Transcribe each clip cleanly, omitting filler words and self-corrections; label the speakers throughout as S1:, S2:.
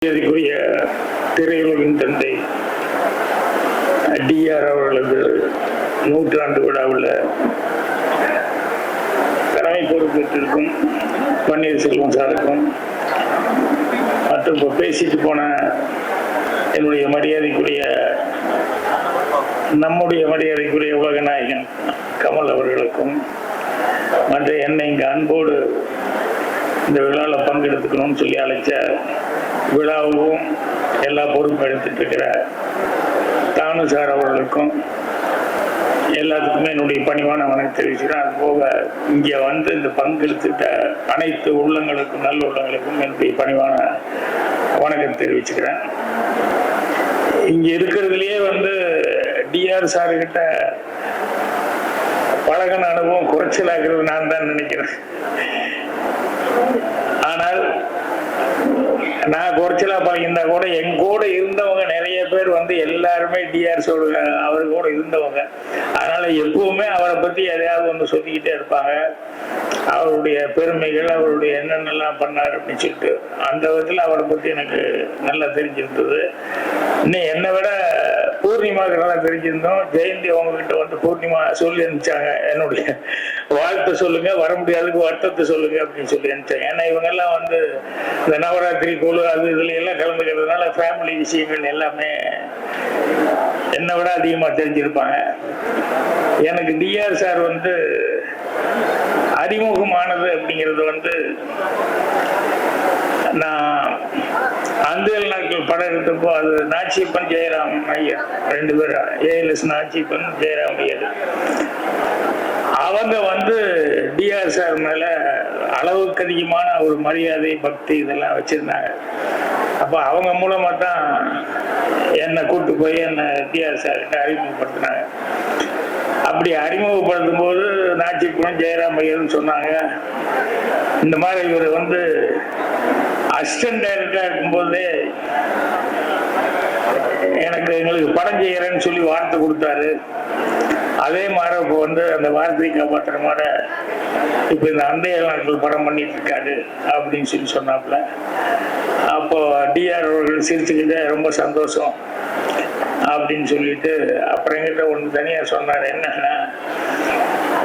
S1: மரியாதைக்குரிய திரையுலகின் தந்தை டிஆர் அவர்களது நூற்றாண்டு விழாவில் தலைமை பொறுப்பேற்றிருக்கும் பன்னீர்செல்வம் சாருக்கும் மற்றும் இப்போ பேசிட்டு போன என்னுடைய நம்முடைய மரியாதைக்குரிய உலகநாயகன் கமல் அவர்களுக்கும் மற்ற என்னை இங்கே அன்போடு இந்த விழாவில் பங்கெடுத்துக்கணும்னு சொல்லி அழைச்ச விழாவும் எல்லா பொறுப்பும் எடுத்துட்டு இருக்கிற தானு சார் அவர்களுக்கும் எல்லாத்துக்குமே என்னுடைய பணிவான வணக்கம் தெரிவிச்சுக்கிறேன். அது போக இங்கே வந்து இந்த பங்கெடுத்துட்ட அனைத்து உள்ளங்களுக்கும் நல்ல உள்ளங்களுக்கும் என்னுடைய பணிவான வணக்கம் தெரிவிச்சுக்கிறேன். இங்கே இருக்கிறதுலையே வந்து டிஆர் சாருக்கிட்ட பழகின அனுபவம் குறைச்சலாகிறது நான் தான் நினைக்கிறேன். ஆனால் நான் குறைச்சலா பழகிருந்தா கூட என் கூட இருந்தவங்க நிறைய பேர் வந்து எல்லாருமே டிஆர் சொல்லுங்க அவர் கூட இருந்தவங்க. அதனால எப்பவுமே அவரை பத்தி எதையாவது ஒன்று சொல்லிக்கிட்டே இருப்பாங்க. அவருடைய பெருமைகள், அவருடைய என்னென்னலாம் பண்ணார் அப்படின்னு சொல்லிட்டு அந்த விதத்தில் அவரை பத்தி எனக்கு நல்லா தெரிஞ்சிருந்தது. இன்னும் என்னை விட பூர்ணிமாவுக்கு நல்லா தெரிஞ்சிருந்தோம். ஜெயந்தி அவங்ககிட்ட வந்து பூர்ணிமா சொல்லி அனுப்பிச்சாங்க, என்னுடைய வாழ்த்தை சொல்லுங்க, வர முடியாதுக்கு வருத்தத்தை சொல்லுங்க அப்படின்னு சொல்லி அனுப்பிச்சாங்க. ஏன்னா இவங்கெல்லாம் வந்து இந்த நவராத்திரி குழு அது இதுல எல்லாம் கலந்துக்கிறதுனால ஃபேமிலி விஷயங்கள் எல்லாமே என்னை விட அதிகமாக தெரிஞ்சிருப்பாங்க. எனக்கு டிஆர் சார் வந்து அறிமுகமானது அப்படிங்கிறது வந்து நான் அந்தியல் நாட்கள் படம் எடுத்தப்போ அது நாச்சிப்பன் ஜெயராம் ஐயர் ரெண்டு பேரும், ஏஎல்எஸ் நாச்சிப்பன் ஜெயராம் ஐயர், அவங்க வந்து டிஆர் சார் மேல அளவுக்கு அதிகமான ஒரு மரியாதை பக்தி இதெல்லாம் வச்சிருந்தாங்க. அப்போ அவங்க மூலமா தான் என்னை கூட்டு போய் என்னை டிஆர் சார்கிட்ட அறிமுகப்படுத்தினாங்க. அப்படி அறிமுகப்படுத்தும் போது நாச்சிப்பன் ஜெயராம் ஐயர்னு சொன்னாங்க, இந்த மாதிரி இவர் வந்து அசிஸ்டன்ட் டைரக்டரா இருக்கும்போதே எங்களுக்கு படம் செய்யறேன்னு சொல்லி வார்த்தை கொடுத்தாரு. அதே மாதிரி இப்போ வந்து அந்த வார்த்தையை காப்பாற்றுற மாதிரி இப்போ இந்த அந்தைய நாட்கள் படம் பண்ணிட்டு இருக்காரு அப்படின்னு சொல்லி சொன்னாப்புல. அப்போ டிஆர் அவர்கள் சிரிச்சுக்கிட்ட ரொம்ப சந்தோஷம் அப்படின்னு சொல்லிட்டு அப்புறம் என்கிட்ட ஒன்று தனியாக சொன்னார். என்னன்னா,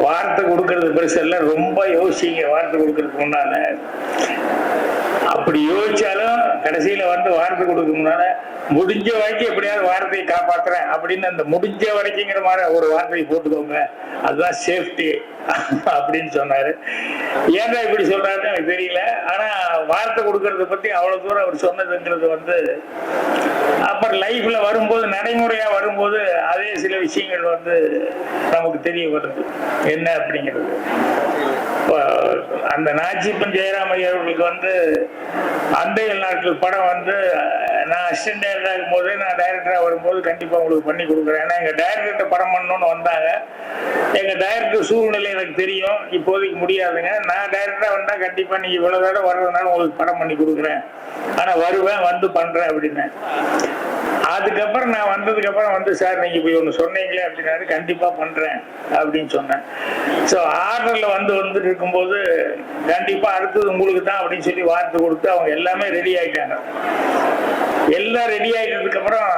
S1: வார்த்தை கொடுக்கறது பெருசு எல்லாம் ரொம்ப யோசிங்க வார்த்தை கொடுக்கறதுக்கு முன்னால. அப்படி யோசிச்சாலும் கடைசியில வந்து வார்த்தை கொடுக்க முன்னால முடிஞ்ச வரைக்கும் எப்படியாவது வார்த்தையை காப்பாத்துறேன் அப்படின்னு அந்த முடிஞ்ச வரைக்குங்கிற மாதிரி ஒரு வார்த்தையை போட்டுக்கோங்க, அதுதான் சேஃப்டி அப்படின்னு சொன்னாரு. ஏன்டா இப்படி சொல்றாருன்னு எனக்கு தெரியல. ஆனா வார்த்தை கொடுக்கறத பத்தி அவ்வளவு தூரம் அவர் சொன்னதுங்கிறது வந்து அப்புறம் லைஃப்ல வரும்போது நடைமுறையா வரும்போது அதே சில விஷயங்கள் வந்து நமக்கு தெரிய வருது என்ன அப்படிங்கிறது. அந்த நாச்சிப்பன் ஜெயராம் அவர்களுக்கு வந்து அந்தையல் நாட்கள் படம் வந்து நான் அசிஸ்டன்ட் டைரக்டரா இருக்கும் போது நான் டைரக்டரா வரும்போது கண்டிப்பா உங்களுக்கு பண்ணி கொடுக்குறேன். ஏன்னா எங்க டைரக்டர் படம் பண்ணணும்னு வந்தாங்க. எங்க டைரக்டர் சூழ்நிலை எனக்கு தெரியும், இப்போதைக்கு முடியாதுங்க, நான் டைரக்டரா வந்தா கண்டிப்பா நீங்க இவ்வளவு தடவை வர்றதுனால உங்களுக்கு படம் பண்ணி கொடுக்குறேன், ஆனா வருவேன் வந்து பண்றேன் அப்படின்னு. அதுக்கப்புறம் நான் வந்ததுக்கு அப்புறம் வந்து சார் நீங்க போய் ஒண்ணு சொன்னீங்களே அப்படின்னாரு, கண்டிப்பா பண்றேன் அப்படின்னு சொன்னேன். ஸோ ஆர்டர்ல வந்துட்டு இருக்கும்போது கண்டிப்பா அடுத்தது உங்களுக்கு தான் அப்படின்னு சொல்லி வார்த்தை கொடுத்து அவங்க எல்லாமே ரெடி ஆயிட்டாங்க. எல்லாம் ரெடி ஆயிட்டதுக்கு அப்புறம்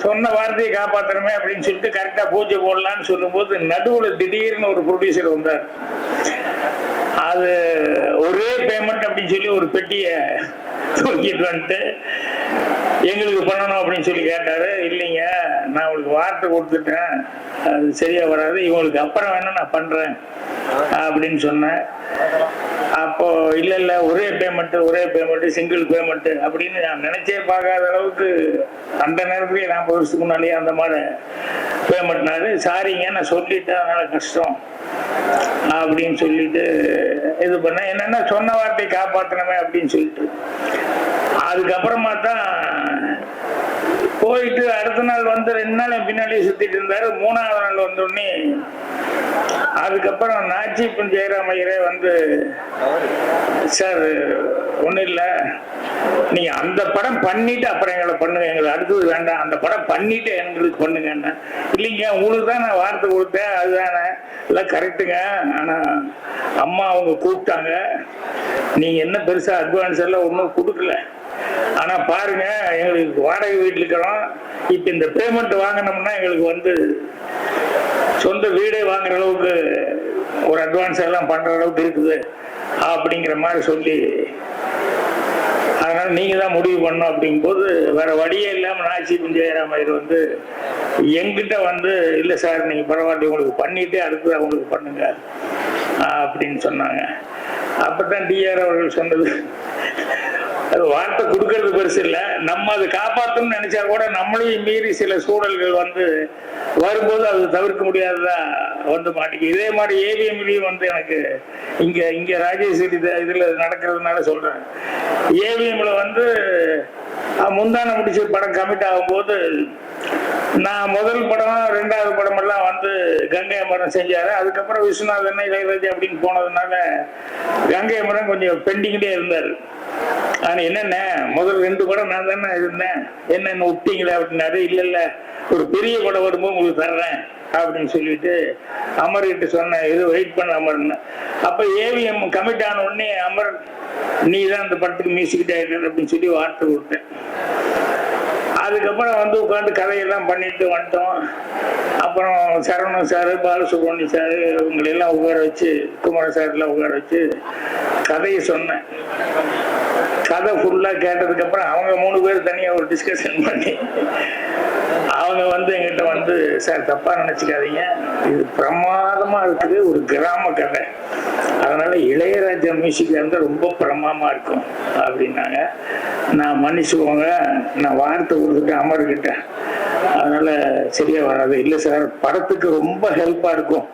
S1: சொன்ன வார்த்தையை காப்பாற்றணுமே அப்படின்னு சொல்லிட்டு கரெக்டா பூஜை போடலான்னு சொல்லும் போது நடுவுல திடீர்னு ஒரு ப்ரொடியூசர் வந்தார். அது ஒரே பேமெண்ட் அப்படின்னு சொல்லி ஒரு பெட்டியை தூக்கிட்டு வந்துட்டு எங்களுக்கு பண்ணணும் அப்படின்னு சொல்லி கேட்டாரு. இல்லைங்க, நான் உங்களுக்கு வார்த்தை கொடுத்துட்டேன், அது சரியா வராது, இவங்களுக்கு அப்புறம் வேணா நான் பண்றேன் அப்படின்னு சொன்னேன். அப்போ இல்ல ஒரே பேமெண்ட் சிங்கிள் பேமெண்ட் அப்படின்னு நான் நினைச்சே பார்க்காத அளவுக்கு அந்த நேரத்துலயே 40 வருஷத்துக்கு முன்னாலேயே அந்த மாதிரி பேமெண்ட்னாரு. சாரிங்க நான் சொல்லிட்டேன் அதனால கஷ்டம் அப்படின்னு சொல்லிட்டு இது பண்ண, என்னன்னா சொன்ன வார்த்தையை காப்பாற்றணுமே அப்படின்னு சொல்லிட்டு அதுக்கப்புறமா தான் போயிட்டு அடுத்த நாள் வந்து 2 நாள் பின்னாடியே சுத்திட்டு இருந்தாரு. 3ஆவது நாள் வந்தோடனே அதுக்கப்புறம் நாச்சிப்பன் ஜெயராம் ஐயரே வந்து, சார் ஒன்றும் இல்லை, நீங்க அந்த படம் பண்ணிட்டு அப்புறம் எங்களை பண்ணுங்க, எங்களுக்கு அடுத்தது வேண்டாம், அந்த படம் பண்ணிட்டு எங்களுக்கு பண்ணுங்கன்னா. இல்லைங்க உங்களுக்கு தான் நான் வார்த்தை கொடுத்தேன், அதுதானே இல்லை கரெக்டுங்க, ஆனா அம்மா அவங்க கூப்பிட்டாங்க, நீங்க என்ன பெருசா அட்வான்ஸ் எல்லாம் ஒன்றும் கொடுக்கல, ஆனா பாருங்க, எங்களுக்கு வாடகை வீட்டில் இருக்கிறோம். இப்ப இந்த பேமெண்ட் வாங்கினோம்னா எங்களுக்கு வந்து சொந்த வீடே வாங்குற அளவுக்கு ஒரு அட்வான்ஸ் எல்லாம் பண்ற அளவுக்கு இருக்குது அப்படிங்கிற மாதிரி சொல்லி, அதனால நீங்க தான் முடிவு பண்ணணும் அப்படிங்கும் போது வேற வழியே இல்லாம நாச்சி ஜெயராம் ஐயர் வந்து எங்கிட்ட வந்து, இல்ல சார் நீங்க பரவாயில்ல உங்களுக்கு பண்ணிட்டு அடுத்து அவங்களுக்கு பண்ணுங்க அப்படின்னு சொன்னாங்க. அப்பதான் டிஆர் அவர்கள் சொன்னது, அது வார்த்தை கொடுக்கறது பெருசு இல்ல, நம்ம அதை காப்பாற்றணும்னு நினைச்சா கூட நம்மளையும் மீறி சில சூழல்கள் வந்து வரும்போது அது தவிர்க்க முடியாததா வந்து மாட்டேங்குது. இதே மாதிரி ஏவிஎம்லயும் வந்து எனக்கு இங்க ராஜேஸ்வரி இதுல நடக்கிறதுனால சொல்றேன். ஏவிஎம்ல வந்து முந்தான முடிச்ச படம் கமிட் ஆகும்போது, நான் முதல் படம் 2வது படம் எல்லாம் வந்து கங்கை அமரன் செஞ்சாரு. அதுக்கப்புறம் விஸ்வநாதன் இளையராஜா அப்படின்னு போனதுனால கங்கை அமரன் கொஞ்சம் பெண்டிங்லேயே இருந்தாரு. ஆனா என்னென்ன முதல் 2 படம் நான் தானே இருந்தேன், என்னென்ன விட்டீங்களா அப்படின்னாரு. இல்ல ஒரு பெரிய படம் வரும்போது உங்களுக்கு தர்றேன் அப்படின்னு சொல்லிட்டு அமர்கிட்ட சொன்னேன், இது வெயிட் பண்ண அமர்ன்னு. அப்ப ஏவிஎம் கமிட் ஆன உடனே அமர் நீ தான் அந்த படத்துக்கு மியூசிக் டைரக்டர் அப்படின்னு சொல்லி வார்த்தை கொடுத்தேன். அதுக்கப்புறம் வந்து உட்காந்து கதையெல்லாம் பண்ணிட்டு வந்துட்டோம். அப்புறம் சரவணன் சாரு, பாலசுப்ரமணியம் சாரு இவங்களெல்லாம் உட்கார வச்சு, குமார சார்லாம் உட்கார வச்சு கதையை சொன்னேன். கதை ஃபுல்லா கேட்டதுக்கு அப்புறம் அவங்க 3 பேர் தனியா ஒரு டிஸ்கஷன் பண்ணி அவங்க வந்து எங்கிட்ட வந்து, சார் தப்பா நினைச்சுக்காதீங்க, இது பிரமாதமா இருக்குது, ஒரு கிராம கதை, அதனால இளையராஜா மியூசிக்ல இருந்து ரொம்ப பிரமாதமா இருக்கும் அப்படின்னாங்க. நான் மன்னிச்சுக்கோங்க, நான் வார்த்தை கொடுத்துட்டு அமர்கிட்டேன், அதனால சரியா வராது. இல்லை சார், படத்துக்கு ரொம்ப ஹெல்ப்பா இருக்கும்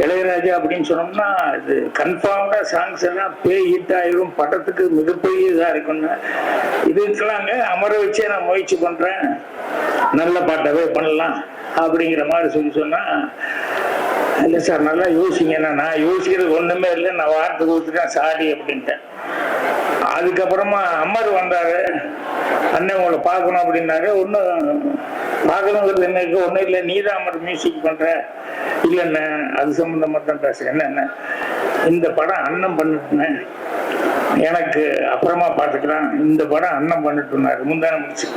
S1: இளையராஜா அப்படின்னு சொன்னோம்னா, இது கன்ஃபார்ம்டா சாங்ஸ் எல்லாம் ஹிட் ஆயிரும், படத்துக்கு மிகப்பெரிய இதா இருக்கும்னு. இதுக்கெல்லாங்க அமர வச்சே நான் முயற்சி பண்றேன், நல்ல பாட்டாவே பண்ணலாம் அப்படிங்கிற மாதிரி சொன்னா, இல்லை சார் நல்லா யோசிங்கன்னா, நான் யோசிக்கிறது ஒண்ணுமே இல்லை, நான் வார்த்தை கொடுத்துட்டேன் சாரி அப்படின்ட்டேன். அதுக்கப்புறமா அமர் வந்தாரு, அண்ணன் உங்களை பார்க்கணும் அப்படின்னாரு. ஒன்றும் பார்க்கணுங்கிறது என்ன இருக்கு, ஒன்றும் இல்லை, நீதான் அமர் மியூசிக் பண்ற. இல்லைண்ணே அது சம்பந்தமா தான் பேசுறேன். என்னென்ன இந்த படம் அண்ணன் பண்ணிட்டுனேன், எனக்கு அப்புறமா பார்த்துக்கலாம், இந்த படம் அண்ணன் பண்ணிட்டுனாரு முந்தான முடிச்சு.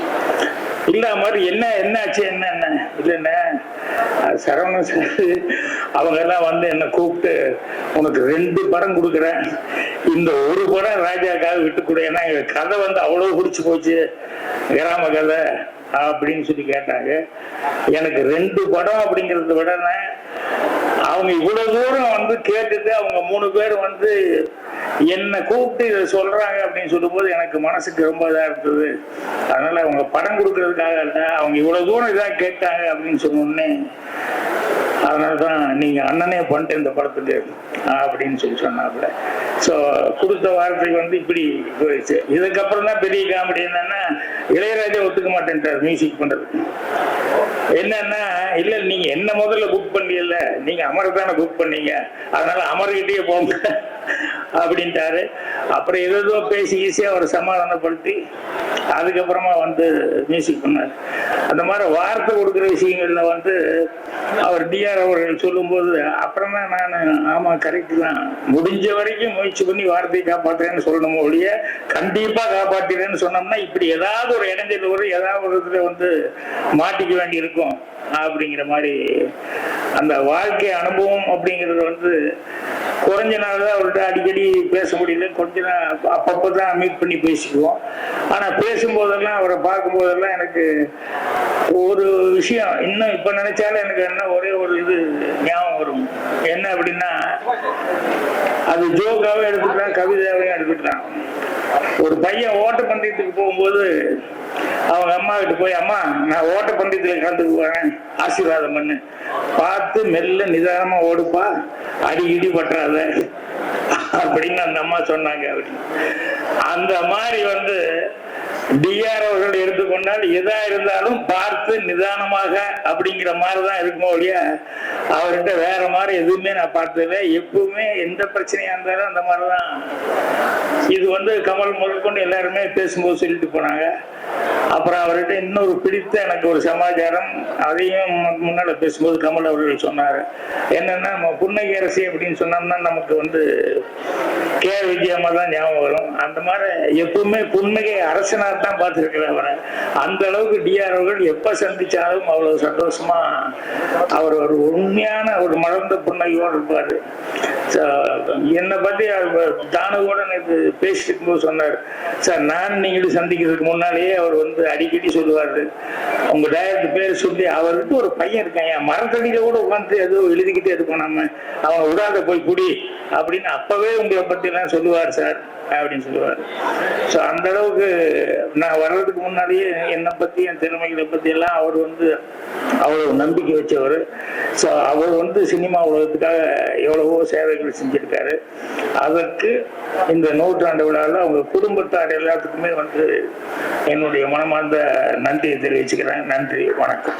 S1: இல்ல மாதிரி என்ன ஆச்சு, என்ன இல்லைண்ணே சரவணன் சார் அவங்க எல்லாம் வந்து என்ன கூப்பிட்டு, உனக்கு 2 படம் கொடுக்குறேன், இந்த ஒரு படம் ராஜாக்காக விட்டு கொடு, ஏன்னா எங்க கதை வந்து அவ்வளவு பிடிச்சு போச்சு, கிராம கதை அப்படின்னு சொல்லி கேட்டாங்க. எனக்கு 2 படம் அப்படிங்கறத விட அவங்க இவ்வளவு தூரம் வந்து கேட்டுட்டு அவங்க 3 பேர் வந்து என்ன கூப்பிட்டு இதை சொல்றாங்க அப்படின்னு சொல்லும் போது எனக்கு மனசுக்கு ரொம்ப இதா இருந்தது. அதனால அவங்க படம் கொடுக்கறதுக்காக இல்ல, அவங்க இவ்வளவு தூரம் இதா கேட்டாங்க அப்படின்னு சொன்னோடனே, அதனாலதான் நீங்க அண்ணனே பண்ணிட்டு இந்த படத்துக்கு அப்படின்னு சொல்லி சொன்னாப்புல. ஸோ கொடுத்த வார்த்தைக்கு வந்து இப்படி போயிடுச்சு. இதுக்கப்புறம் தான் பெரிய காமெடி என்னன்னா, இளையராஜா ஒத்துக்க மாட்டேன்ட்டார் மியூசிக் பண்றது. என்னன்னா, இல்ல நீங்க என்ன முதல்ல புக் பண்ணல, நீங்க அமர் தானே புக் பண்ணீங்க, அதனால அமர்கிட்டயே போங்க அப்படின்ட்டாரு. அப்புறம் ஏதோ பேசி ஈஸியா ஒரு சமாதானப்படுத்தி அதுக்கப்புறமா வந்து மியூசிக் பண்ணார். அந்த மாதிரி வார்த்தை கொடுக்குற விஷயங்கள்ல வந்து அவர் டிஆர் அவர்கள் சொல்லும் போது அப்புறம் தான் நான் ஆமா கரெக்ட் தான், முடிஞ்ச வரைக்கும் முயற்சி பண்ணி வார்த்தையை காப்பாத்துறேன்னு சொல்லணும் ஒழிய கண்டிப்பா காப்பாத்துறேன்னு சொன்னோம்னா இப்படி ஏதாவது ஒரு இடைஞ்சல் வரும், ஏதாவது ஒரு இதுல வந்து மாட்டிக்க வேண்டி இருக்கும் அப்படிங்கிற மாதிரி. அந்த வாழ்க்கை அனுபவம் அப்படிங்கிறது வந்து குறைஞ்ச நாள் தான் அவர்கிட்ட அடிக்கடி பேச முடியல, கொஞ்ச நாள் அப்பப்பதான் மீட் பண்ணி பேசிக்குவோம். ஆனா பேசும்போதெல்லாம் அவரை பார்க்கும் போதெல்லாம் எனக்கு ஒரு விஷயம் இன்னும் இப்ப நினைச்சாலும் எனக்கு என்ன ஒரே ஒரு இது ஞாபகம் வரும். என்ன அப்படின்னா, அது ஜோக்காவே எடுத்துக்கலாம், கவிதாவையும் எடுத்துக்கலாம். ஒரு பையன் ஓட்டப்பந்தயத்துக்கு போகும்போது அவங்க அம்மா கிட்ட போய், அம்மா நான் ஓட்டப்பந்தயத்துல கலந்துக்கு போறேன், ஆசீர்வாதம் பண்ணு, பார்த்து மெல்ல நிதானமா ஓடுப்பா, அடிக்கடி பற்றாத அப்படின்னு அந்த அம்மா சொன்னாங்க. அப்படின்னு அந்த மாதிரி வந்து டிஆர் அவர்கள் எடுத்துக்கொண்டால் எதா இருந்தாலும் பார்த்து நிதானமாக அப்படிங்கிற மாதிரிதான் இருக்குமோ ஒழிய அவர்கிட்ட வேற மாதிரி எதுவுமே நான் பார்த்ததில்லை. எப்பவுமே எந்த பிரச்சனையா இருந்தாலும் அந்த மாதிரிதான். இது கமல் முதற்கொண்டு எல்லாருமே பேசும்போது சொல்லிட்டு போனாங்க. அப்புறம் அவர்கிட்ட இன்னொரு பிடித்த எனக்கு ஒரு சமாச்சாரம், அதையும் முன்னால பேசும்போது கமல் அவர்கள் சொன்னாரு. என்னன்னா, நம்ம புன்னகை அரசி அப்படின்னு சொன்னோம்னா நமக்கு கே விஜயம்மா தான் ஞாபகம் வரும். அந்த மாதிரி எப்பவுமே புன்னகை அரசனாக தான் பார்த்துருக்கிறேன் அவரை. அந்த அளவுக்கு டிஆர் அவர்கள் எப்ப சந்திச்சாலும் அவ்வளவு சந்தோஷமா அவர் ஒரு உண்மையான ஒரு மலர்ந்த புன்னகையோடு இருப்பாரு. என்னை பத்தி தானு கூட நேற்று பேசிட்டு இருக்கும்போது சொன்னார், சார் நான் நீங்களும் சந்திக்கிறதுக்கு முன்னாலேயே அவர் அடிக்கடி சொல்லுவாரு, உங்க டைரக்டர் பேர் சொல்லி, அவருக்கு ஒரு பையன் இருக்கான், என் மரத்தடியில கூட உட்காந்து ஏதோ எழுதிக்கிட்டே இருக்கோம், நம்ம அவனை விடாத போய் குடி அப்படின்னு அப்பவே உங்களை பத்தி எல்லாம் சொல்லுவார் சார் அப்படின்னு சொல்லுவார். ஸோ அந்த அளவுக்கு நான் வர்றதுக்கு முன்னாடியே என்னை பத்தி என் திறமைகளை பத்தி எல்லாம் அவர் அவ்வளவு நம்பிக்கை வச்சவர். ஸோ அவர் சினிமா உலகத்துக்காக எவ்வளவோ சேவைகள் செஞ்சிருக்காரு. அதற்கு இந்த நூற்றாண்டு விழாவில் அவங்க குடும்பத்தார் எல்லாத்துக்குமே என்னுடைய மனமார்ந்த நன்றியை தெரிவிச்சுக்கிறேன். நன்றி, வணக்கம்.